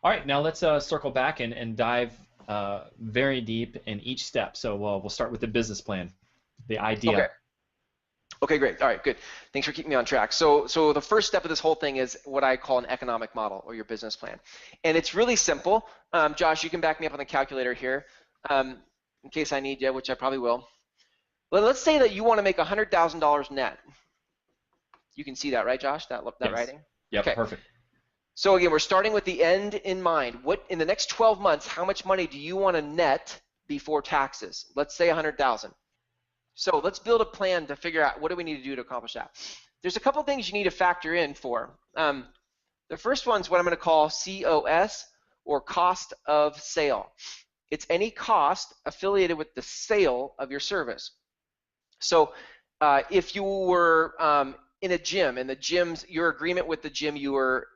All right, now let's circle back and dive very deep in each step. So we'll start with the business plan, the Okay. idea. Okay, great. All right, good. Thanks for keeping me on track. So the first step of this whole thing is what I call an economic model or your business plan. And it's really simple. Josh, you can back me up on the calculator here in case I need you, which I probably will. But let's say that you want to make $100,000 net. You can see that, right, Josh? That Yes. writing? Yep, Okay. perfect. So again, we're starting with the end in mind. What in the next 12 months, how much money do you want to net before taxes? Let's say 100,000. So let's build a plan to figure out what do we need to do to accomplish that. There's a couple things you need to factor in for. The first one's what I'm going to call COS, or cost of sale. It's any cost affiliated with the sale of your service. So if you were in a gym, and your agreement with the gym you were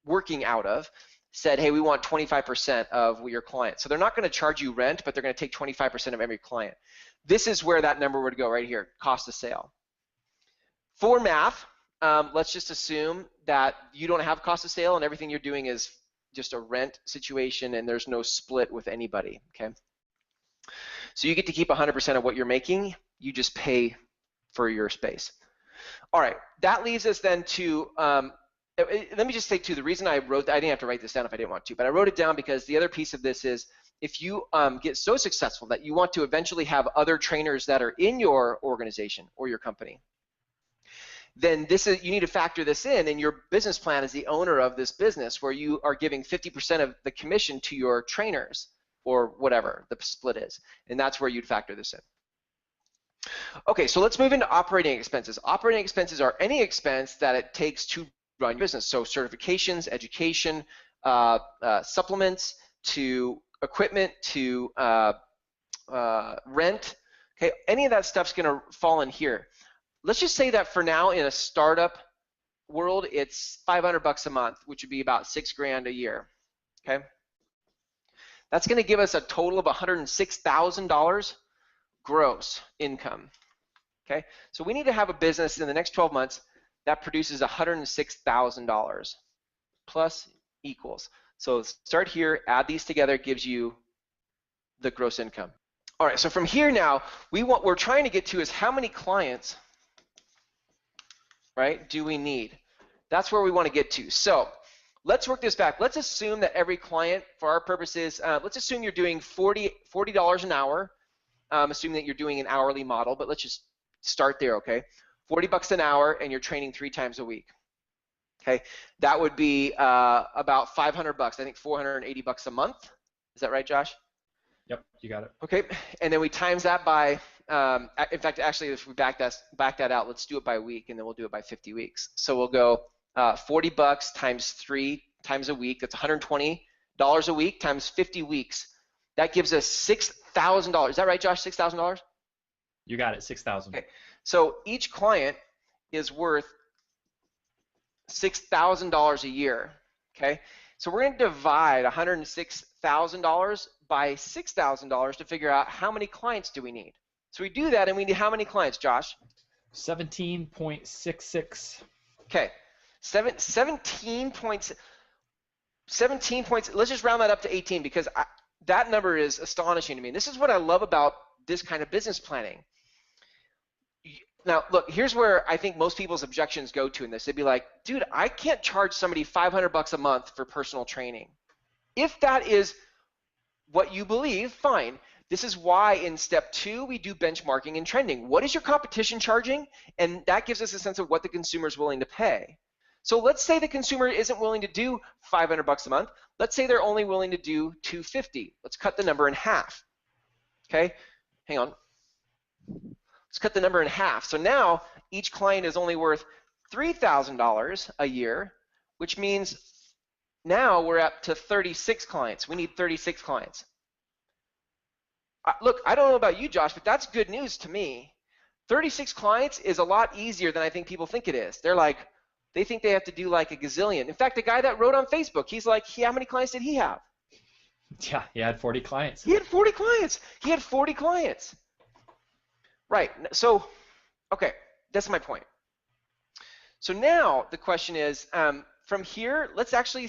working out of said, hey, we want 25% of your client. So they're not going to charge you rent, but they're going to take 25% of every client. This is where that number would go right here, cost of sale. For math, let's just assume that you don't have cost of sale and everything you're doing is just a rent situation and there's no split with anybody, okay? So you get to keep 100% of what you're making, you just pay for your space. All right, that leaves us then to let me just say too, the reason I didn't have to write this down if I didn't want to, but I wrote it down because the other piece of this is if you get so successful that you want to eventually have other trainers that are in your organization or your company, then you need to factor this in your business plan as the owner of this business where you are giving 50% of the commission to your trainers or whatever the split is, and that's where you'd factor this in. Okay, so let's move into operating expenses. Operating expenses are any expense that it takes to run your business. So certifications, education, supplements, to equipment, to rent. Okay, any of that stuff's going to fall in here. Let's just say that for now in a startup world, it's $500 a month, which would be about $6,000 a year. Okay, that's going to give us a total of $106,000 gross income. Okay, so we need to have a business in the next 12 months that produces $106,000 plus equals. So start here, add these together, gives you the gross income. All right, so from here now, we're trying to get to is how many clients, right, do we need? That's where we want to get to. So let's work this back. Let's assume that every client, for our purposes, let's assume you're doing $40 an hour. Assuming that you're doing an hourly model, but let's just start there, okay? $40 an hour, and you're training 3 times a week. Okay, that would be about $500. I think $480 a month. Is that right, Josh? Yep, you got it. Okay, and then we times that by. In fact, actually, if we back that out, let's do it by week, and then we'll do it by 50 weeks. So we'll go $40 times 3 times a week. That's $120 a week times 50 weeks. That gives us $6,000. Is that right, Josh? $6,000? You got it, 6,000. Okay. So each client is worth $6,000 a year. Okay. So we're going to divide $106,000 by $6,000 to figure out how many clients do we need. So we do that, and we need how many clients, Josh? 17.66. Okay. 17 points. Let's just round that up to 18 because that number is astonishing to me. And this is what I love about this kind of business planning. Now, look, here's where I think most people's objections go to in this. They'd be like, dude, I can't charge somebody $500 a month for personal training. If that is what you believe, fine. This is why in step 2, we do benchmarking and trending. What is your competition charging? And that gives us a sense of what the consumer is willing to pay. So let's say the consumer isn't willing to do $500 a month. Let's say they're only willing to do $250. Let's cut the number in half. Okay, hang on. Let's cut the number in half. So now each client is only worth $3,000 a year, which means now we're up to 36 clients. We need 36 clients. Look, I don't know about you, Josh, but that's good news to me. 36 clients is a lot easier than I think people think it is. They think they have to do like a gazillion. In fact, the guy that wrote on Facebook, he's like, how many clients did he have? Yeah, he had 40 clients. He had 40 clients. He had 40 clients. Right. So, okay, that's my point. So now the question is, from here, let's actually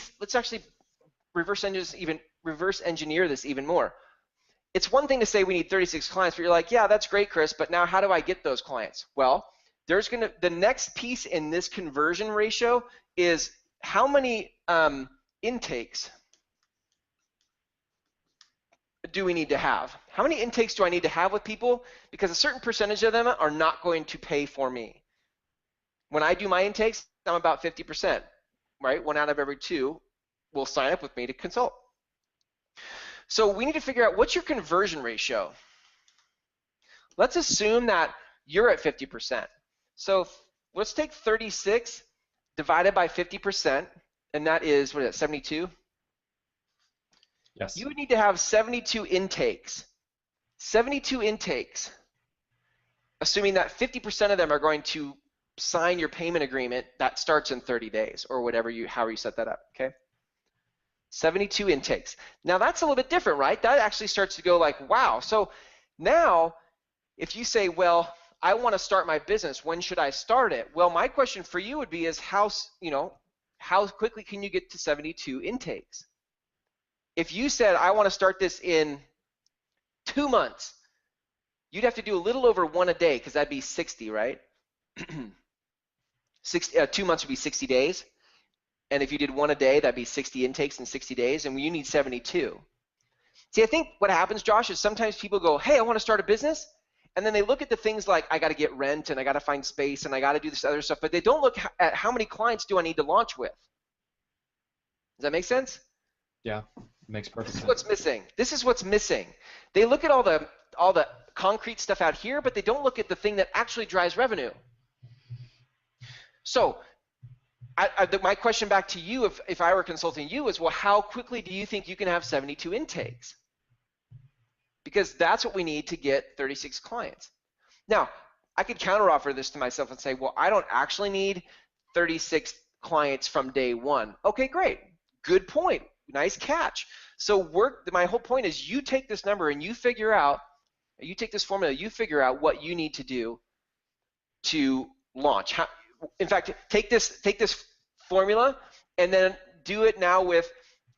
reverse engineer this even more. It's one thing to say we need 36 clients, but you're like, yeah, that's great, Chris, but now how do I get those clients? Well, the next piece in this conversion ratio is how many intakes do we need to have? How many intakes do I need to have with people? Because a certain percentage of them are not going to pay for me. When I do my intakes, I'm about 50%, right? 1 out of every 2 will sign up with me to consult. So we need to figure out what's your conversion ratio. Let's assume that you're at 50%. So let's take 36 divided by 50%, and that is, what is it, 72? Yes. You would need to have 72 intakes. 72 intakes, assuming that 50% of them are going to sign your payment agreement that starts in 30 days or whatever however you set that up, okay? 72 intakes. Now that's a little bit different, right? That actually starts to go like, wow. So now if you say, well, I want to start my business, when should I start it? Well, my question for you would be is how quickly can you get to 72 intakes? If you said, I want to start this in 2 months, you'd have to do a little over 1 a day because that'd be 60, right? 2 months would be 60 days. And if you did 1 a day, that'd be 60 intakes in 60 days, and you need 72. See, I think what happens, Josh, is sometimes people go, hey, I want to start a business, and then they look at the things like, I got to get rent, and I got to find space, and I got to do this other stuff, but they don't look at how many clients do I need to launch with. Does that make sense? Yeah, makes perfect sense. This is what's missing. This is what's missing. They look at all the concrete stuff out here, but they don't look at the thing that actually drives revenue. So my question back to you, if I were consulting you, is, well, how quickly do you think you can have 72 intakes? Because that's what we need to get 36 clients. Now, I could counteroffer this to myself and say, well, I don't actually need 36 clients from day 1. Okay, great. Good point. Nice catch. So my whole point is you take this number and you take this formula, you figure out what you need to do to launch. In fact, take this formula and then do it now with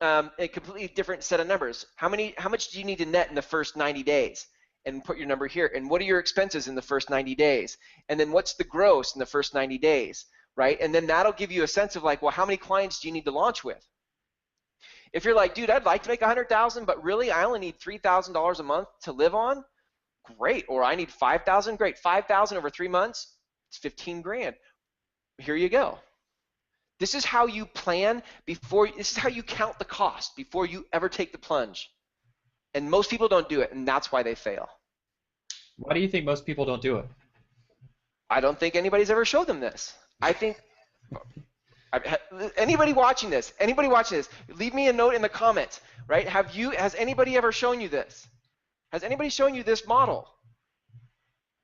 a completely different set of numbers. How much do you need to net in the first 90 days? And put your number here. And what are your expenses in the first 90 days? And then what's the gross in the first 90 days, right? And then that'll give you a sense of like, well, how many clients do you need to launch with? If you're like, dude, I'd like to make 100,000, but really I only need $3,000 a month to live on, great. Or I need 5,000, great. 5,000 over 3 months, it's 15 grand. Here you go. This is how you plan this is how you count the cost before you ever take the plunge. And most people don't do it, and that's why they fail. Why do you think most people don't do it? I don't think anybody's ever showed them this. I think anybody watching this, leave me a note in the comments, right? Has anybody ever shown you this? Has anybody shown you this model?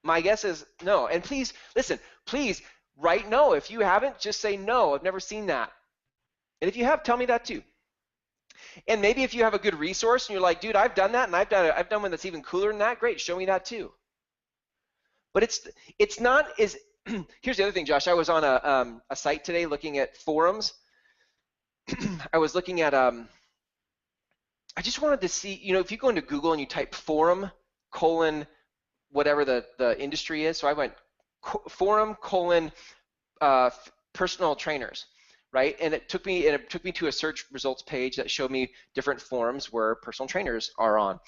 My guess is no. And please, listen, please write no. If you haven't, just say no, I've never seen that. And if you have, tell me that too. And maybe if you have a good resource and you're like, dude, I've done that and I've done one that's even cooler than that, great, show me that too. But it's not as, here's the other thing, Josh. I was on a site today looking at forums. I was looking at, I just wanted to see, if you go into Google and you type forum : whatever the industry is, so I went forum : personal trainers, right? And it took me to a search results page that showed me different forums where personal trainers are on.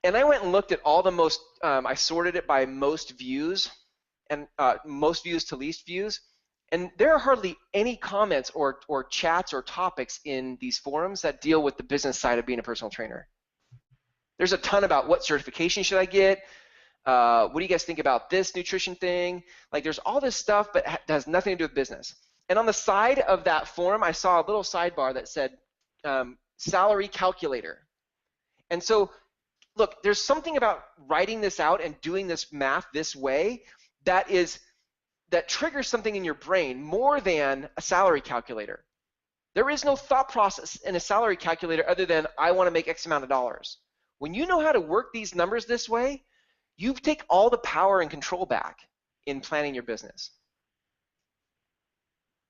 And I went and looked at all the most, I sorted it by most views and most views to least views. And there are hardly any comments or chats or topics in these forums that deal with the business side of being a personal trainer. There's a ton about what certification should I get? What do you guys think about this nutrition thing? Like there's all this stuff, but it has nothing to do with business. And on the side of that forum, I saw a little sidebar that said salary calculator. And so, look, there's something about writing this out and doing this math this way that triggers something in your brain more than a salary calculator. There is no thought process in a salary calculator other than I want to make X amount of dollars. When you know how to work these numbers this way, you take all the power and control back in planning your business.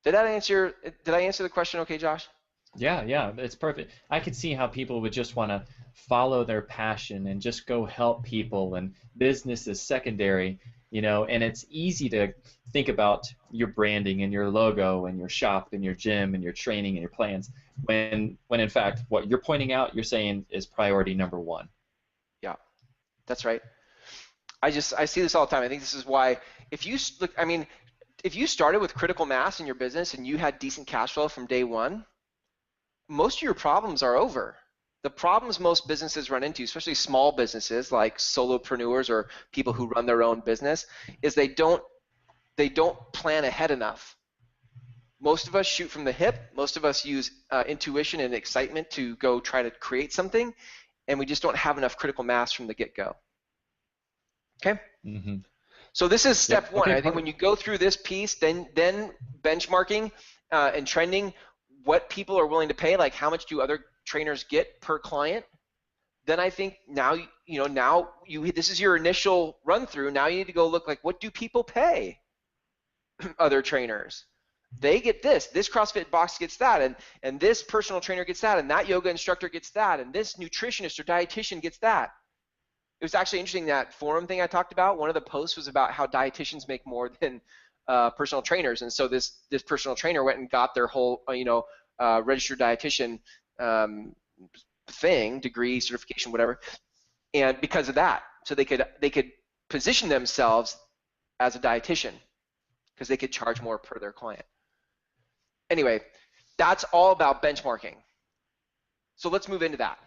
Did I answer the question okay, Josh? Yeah, yeah, it's perfect. I could see how people would just want to follow their passion and just go help people, and business is secondary, and it's easy to think about your branding and your logo and your shop and your gym and your training and your plans when in fact what you're pointing out, you're saying is priority number one. Yeah, that's right. I see this all the time. I think this is why if you look, I mean, if you started with critical mass in your business and you had decent cash flow from day one, most of your problems are over. The problems most businesses run into, especially small businesses like solopreneurs or people who run their own business, is they don't plan ahead enough. Most of us shoot from the hip. Most of us use intuition and excitement to go try to create something, and we just don't have enough critical mass from the get-go. Okay? Mm-hmm. So this is step one. Okay, I think when you go through this piece, then benchmarking and trending what people are willing to pay, like how much do other trainers get per client, then I think now this is your initial run through. Now you need to go look like what do people pay other trainers? They get this CrossFit box gets that, and this personal trainer gets that, and that yoga instructor gets that, and this nutritionist or dietitian gets that. It was actually interesting, that forum thing I talked about, one of the posts was about how dietitians make more than personal trainers, and so this personal trainer went and got their whole registered dietitian thing, degree, certification, whatever, and because of that, so they could position themselves as a dietitian because they could charge more per their client. Anyway, that's all about benchmarking. So let's move into that.